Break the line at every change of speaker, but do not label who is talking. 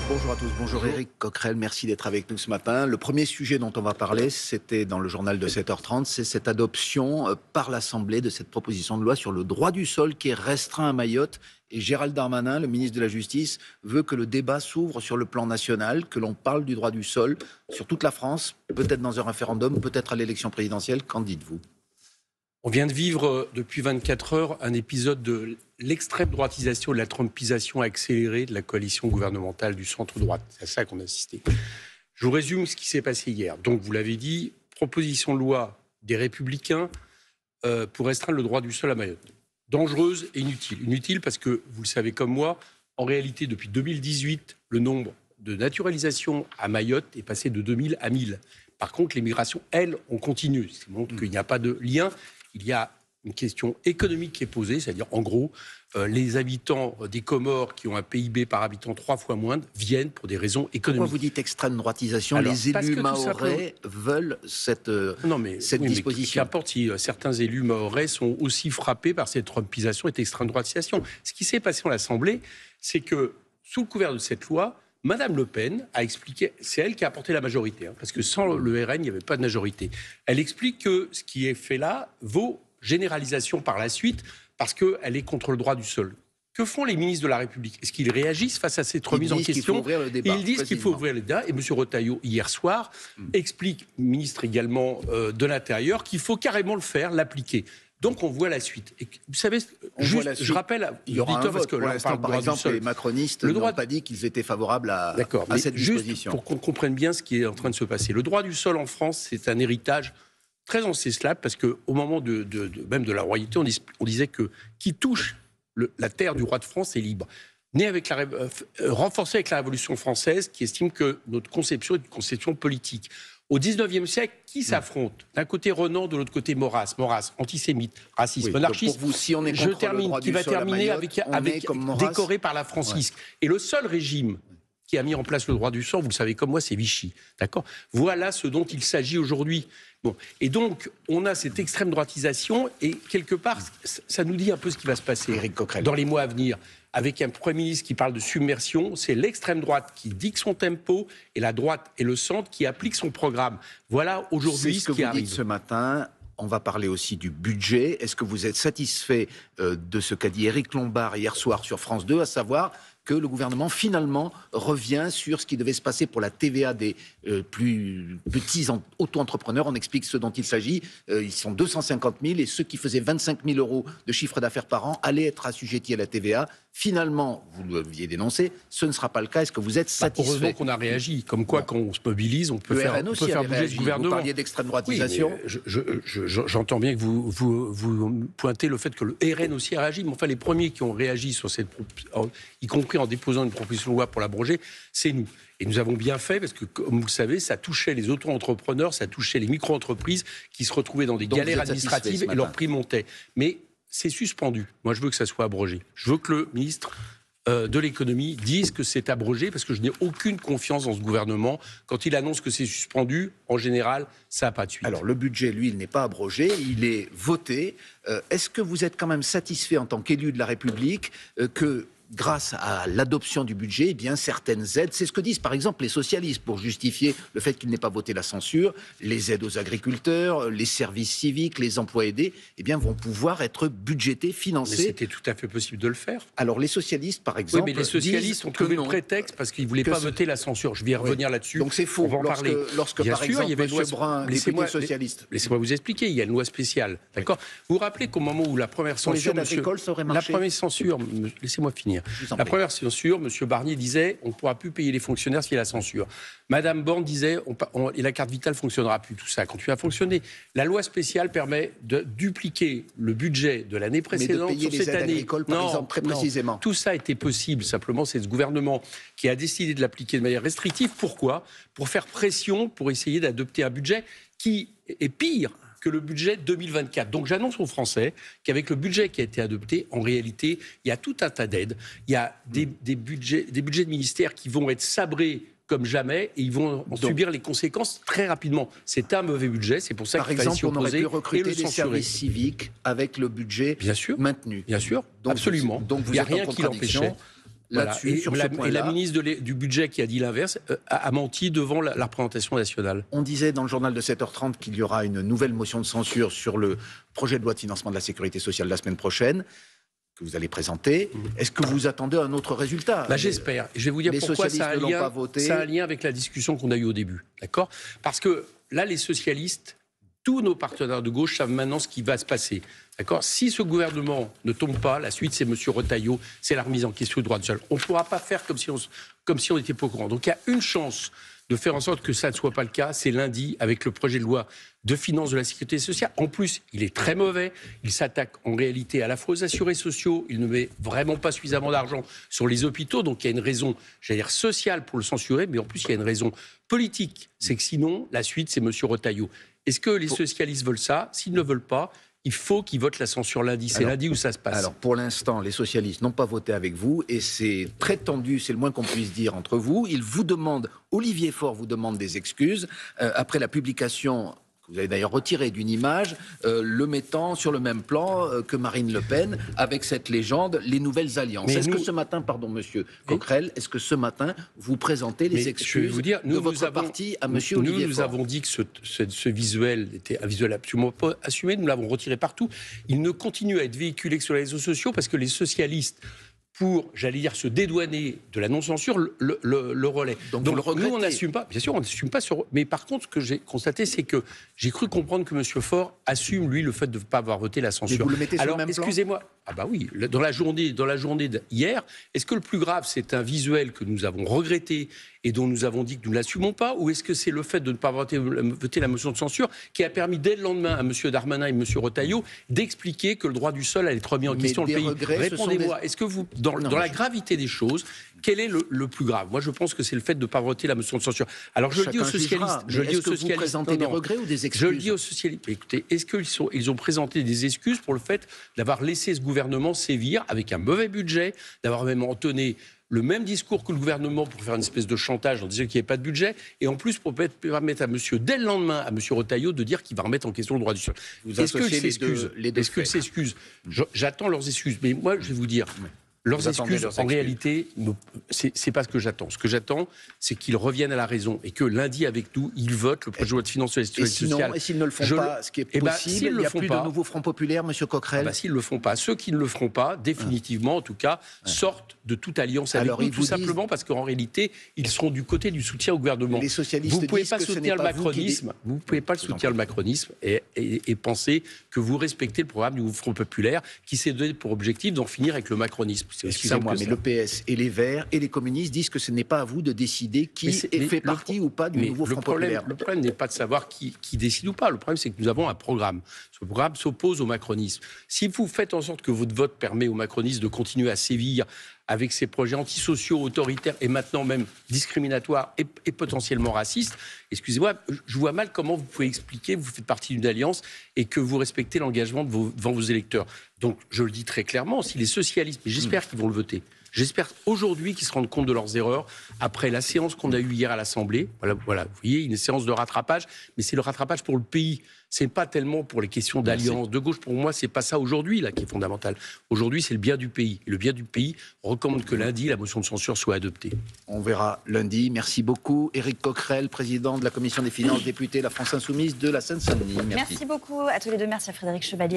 Bonjour à tous, bonjour Éric Coquerel, merci d'être avec nous ce matin. Le premier sujet dont on va parler, c'était dans le journal de 7h30, c'est cette adoption par l'Assemblée de cette proposition de loi sur le droit du sol qui est restreint à Mayotte. Et Gérald Darmanin, le ministre de la Justice, veut que le débat s'ouvre sur le plan national, que l'on parle du droit du sol sur toute la France, peut-être dans un référendum, peut-être à l'élection présidentielle. Qu'en dites-vous ?
On vient de vivre depuis 24 heures un épisode de l'extrême droitisation, de la trumpisation accélérée de la coalition gouvernementale du centre-droite. C'est à ça qu'on a assisté. Je vous résume ce qui s'est passé hier. Donc, vous l'avez dit, proposition de loi des Républicains pour restreindre le droit du sol à Mayotte. Dangereuse et inutile. Inutile parce que, vous le savez comme moi, en réalité, depuis 2018, le nombre de naturalisations à Mayotte est passé de 2000 à 1000. Par contre, les migrations, elles, ont continué. Ça montre qu'il n'y a pas de lien. Il y a une question économique qui est posée, c'est-à-dire, en gros, les habitants des Comores qui ont un PIB par habitant 3 fois moindre viennent pour des raisons économiques.
Pourquoi vous dites extrême droitisation ? Les élus mahorais veulent cette disposition.
Qu'importe si certains élus mahorais sont aussi frappés par cette trumpisation et cette extrême droitisation. Ce qui s'est passé en l'Assemblée, c'est que, sous le couvert de cette loi, Madame Le Pen a expliqué, c'est elle qui a apporté la majorité, parce que sans le RN, il n'y avait pas de majorité. Elle explique que ce qui est fait là vaut généralisation par la suite, parce qu'elle est contre le droit du sol. Que font les ministres de la République ? Est-ce qu'ils réagissent face à cette remise en question ? Ils disent qu'il faut ouvrir le débat. Et M. Retailleau, hier soir, explique, ministre également de l'Intérieur, qu'il faut carrément le faire, l'appliquer. Donc on voit la suite. Et vous savez, je rappelle,
il y aura un vote. Pour l'instant, par exemple, les macronistes n'ont pas dit qu'ils étaient favorables à cette disposition.
Pour qu'on comprenne bien ce qui est en train de se passer. Le droit du sol en France, c'est un héritage très ancestrale, parce qu'au moment même de la royauté, on disait que qui touche la terre du roi de France est libre. Renforcé avec la Révolution française, qui estime que notre conception est une conception politique. Au XIXe siècle, qui s'affronte ? D'un côté Renan, de l'autre côté Maurras, antisémite, raciste, monarchiste.
Pour vous, si on est contre le droit du sol à Mayotte,
avec décoré par la Francisque. Ouais. Et le seul régime qui a mis en place le droit du sol, vous le savez comme moi, c'est Vichy. D'accord ? Voilà ce dont il s'agit aujourd'hui. Bon. Et donc, on a cette extrême droitisation, et quelque part, ça nous dit un peu ce qui va se passer dans les mois à venir. Avec un Premier ministre qui parle de submersion, c'est l'extrême droite qui dicte son tempo, et la droite et le centre qui appliquent son programme. Voilà aujourd'hui ce qui arrive.
C'est ce que vous dites ce matin. On va parler aussi du budget. Est-ce que vous êtes satisfait de ce qu'a dit Éric Lombard hier soir sur France 2, à savoir que le gouvernement, finalement, revient sur ce qui devait se passer pour la TVA des plus petits auto-entrepreneurs. On explique ce dont il s'agit. Ils sont 250 000 et ceux qui faisaient 25 000 euros de chiffre d'affaires par an allaient être assujettis à la TVA. Finalement, vous l'aviez dénoncé, ce ne sera pas le cas. Est-ce que vous êtes satisfait ?
Heureusement qu'on a réagi. Comme quoi, quand on se mobilise, on peut faire bouger le gouvernement.
Vous parliez d'extrême droitisation.
Oui, j'entends bien que vous pointez le fait que le RN aussi a réagi. Mais enfin, les premiers qui ont réagi sur cette y compris en déposant une proposition de loi pour l'abroger, c'est nous. Et nous avons bien fait, parce que, comme vous le savez, ça touchait les auto-entrepreneurs, ça touchait les micro-entreprises qui se retrouvaient dans des galères administratives et leur prix montait. Mais c'est suspendu. Moi, je veux que ça soit abrogé. Je veux que le ministre de l'économie dise que c'est abrogé, parce que je n'ai aucune confiance dans ce gouvernement. Quand il annonce que c'est suspendu, en général, ça n'a pas de suite.
Alors, le budget, lui, il n'est pas abrogé, il est voté. Est-ce que vous êtes quand même satisfait, en tant qu'élu de la République, que grâce à l'adoption du budget, eh bien, certaines aides, c'est ce que disent par exemple les socialistes pour justifier le fait qu'ils n'aient pas voté la censure, les aides aux agriculteurs, les services civiques, les emplois aidés, eh bien, vont pouvoir être budgétés, financés.
Mais c'était tout à fait possible de le faire.
Alors les socialistes, par exemple,
oui, mais les socialistes ont trouvé le prétexte parce qu'ils ne voulaient pas voter la censure. Je vais y revenir là-dessus.
Donc c'est faux.
On va en parler.
Lorsque
bien
par
sûr,
exemple,
il y avait
M. Brun, député socialiste.
Laissez-moi vous expliquer. Il y a une loi spéciale. D'accord ? Vous vous rappelez qu'au moment où la première censure,
les aides agricoles, ça aurait marché.
La première censure, laissez-moi finir. La première censure, M. Barnier disait on ne pourra plus payer les fonctionnaires s'il y a la censure. Madame Borne disait et la carte vitale ne fonctionnera plus. Tout ça continue à fonctionner. La loi spéciale permet de dupliquer le budget de l'année précédente
sur cette année. Agricoles, par exemple, très précisément.
Tout ça était possible. Simplement, c'est ce gouvernement qui a décidé de l'appliquer de manière restrictive. Pourquoi ? Pour faire pression, pour essayer d'adopter un budget qui est pire que le budget 2024. Donc j'annonce aux Français qu'avec le budget qui a été adopté, en réalité, il y a tout un tas d'aides. Il y a des budgets de ministères qui vont être sabrés comme jamais, et ils vont en subir les conséquences très rapidement. C'est un mauvais budget, c'est pour ça qu'il fallait s'y opposer.
Par exemple, on aurait pu recruter des services civiques avec le budget maintenu.
Bien sûr,
donc
absolument.
Donc vous
il n'y a
êtes
rien
en
qui l'empêchait.
là-dessus, sur ce point-là.
Et la ministre du Budget qui a dit l'inverse a menti devant la représentation nationale.
On disait dans le journal de 7h30 qu'il y aura une nouvelle motion de censure sur le projet de loi de financement de la sécurité sociale la semaine prochaine, que vous allez présenter. Est-ce que vous attendez un autre résultat?
J'espère. Je vais vous dire pourquoi ça a un lien avec la discussion qu'on a eue au début. D'accord? Parce que là, les socialistes, tous nos partenaires de gauche savent maintenant ce qui va se passer. D'accord? Si ce gouvernement ne tombe pas, la suite, c'est M. Retailleau, c'est la remise en question du droit de sol. On ne pourra pas faire comme si on n'était pas au courant. Donc il y a une chance de faire en sorte que ça ne soit pas le cas, c'est lundi, avec le projet de loi de finances de la sécurité sociale. En plus, il est très mauvais. Il s'attaque en réalité à la fois aux assurés sociaux. Il ne met vraiment pas suffisamment d'argent sur les hôpitaux. Donc il y a une raison, j'allais dire, sociale pour le censurer. Mais en plus, il y a une raison politique. C'est que sinon, la suite, c'est M. Retailleau. Est-ce que les socialistes veulent ça? S'ils ne veulent pas, il faut qu'ils votent la censure lundi. C'est lundi où ça se passe.
Alors, pour l'instant, les socialistes n'ont pas voté avec vous et c'est très tendu, c'est le moins qu'on puisse dire entre vous. Ils vous demandent, Olivier Faure vous demande des excuses après la publication, que vous avez d'ailleurs retiré d'une image, le mettant sur le même plan que Marine Le Pen, avec cette légende, les nouvelles alliances. Est-ce que ce matin, pardon, monsieur Coquerel, est-ce que ce matin, vous présentez les excuses de votre parti à monsieur Olivier Faure?
Nous avons dit que ce visuel était un visuel absolument pas assumé, nous l'avons retiré partout. Il ne continue à être véhiculé que sur les réseaux sociaux parce que les socialistes, pour, j'allais dire, se dédouaner de la non-censure, le relais. Donc nous, on n'assume pas. Bien sûr, on n'assume pas. Mais par contre, ce que j'ai constaté, c'est que j'ai cru comprendre que M. Faure assume, lui, le fait de ne pas avoir voté la censure.
Mais vous le mettez sur le même plan ?
Excusez-moi. Ah bah oui, dans la journée d'hier, est-ce que le plus grave, c'est un visuel que nous avons regretté et dont nous avons dit que nous ne l'assumons pas, ou est-ce que c'est le fait de ne pas voter la motion de censure qui a permis dès le lendemain à M. Darmanin et M. Retailleau d'expliquer que le droit du sol allait être remis en question dans le pays? Répondez-moi, est-ce que vous, dans la gravité des choses, quel est le plus grave? Moi, je pense que c'est le fait de ne pas voter la motion de censure. Alors, je le dis aux socialistes.
Vous présentez des regrets ou des excuses?
Je le dis aux socialistes. Écoutez, est-ce qu'ils ont présenté des excuses pour le fait d'avoir laissé ce gouvernement sévir avec un mauvais budget, d'avoir même entonné le même discours que le gouvernement pour faire une espèce de chantage en disant qu'il n'y avait pas de budget, et en plus pour permettre à monsieur, dès le lendemain, à M. Retailleau de dire qu'il va remettre en question le droit du sol. Est-ce qu'ils s'excusent? J'attends leurs excuses. Mais moi, je vais vous dire... Leurs excuses, en réalité, c'est pas ce que j'attends. Ce que j'attends, c'est qu'ils reviennent à la raison et que lundi, avec nous, ils votent le projet de loi de finances de la sécurité sociale.
Et s'ils ne le font pas, ce qui est possible, il n'y a plus de nouveau Front Populaire, M. Coquerel?
S'ils ne le font pas, ceux qui ne le feront pas, définitivement, en tout cas, sortent de toute alliance avec nous, tout simplement parce qu'en réalité, ils seront du côté du soutien au gouvernement.
Les socialistes
vous ne pouvez pas soutenir le macronisme. Vous ne pouvez pas soutenir le macronisme et penser que vous respectez le programme du Front Populaire qui s'est donné pour objectif d'en finir avec le macronisme.
Excusez-moi, mais le PS et les Verts et les communistes disent que ce n'est pas à vous de décider qui fait partie ou pas du nouveau Front Populaire.
Le problème n'est pas de savoir qui décide ou pas. Le problème, c'est que nous avons un programme. Ce programme s'oppose au macronisme. Si vous faites en sorte que votre vote permet au macronisme de continuer à sévir avec ses projets antisociaux, autoritaires et maintenant même discriminatoires et potentiellement racistes, excusez-moi, je vois mal comment vous pouvez expliquer que vous faites partie d'une alliance et que vous respectez l'engagement devant vos électeurs. Donc, je le dis très clairement, si les socialistes, mais j'espère qu'ils vont le voter, j'espère aujourd'hui qu'ils se rendent compte de leurs erreurs après la séance qu'on a eue hier à l'Assemblée. Voilà, vous voyez, une séance de rattrapage, mais c'est le rattrapage pour le pays. C'est pas tellement pour les questions d'alliance de gauche. Pour moi, c'est pas ça aujourd'hui là qui est fondamental. Aujourd'hui, c'est le bien du pays. Et le bien du pays recommande que lundi, la motion de censure soit adoptée.
On verra lundi. Merci beaucoup. Éric Coquerel, président de la Commission des finances, député La France Insoumise de la Seine-Saint-Denis.
Merci beaucoup à tous les deux. Merci à Frédéric Chevalier.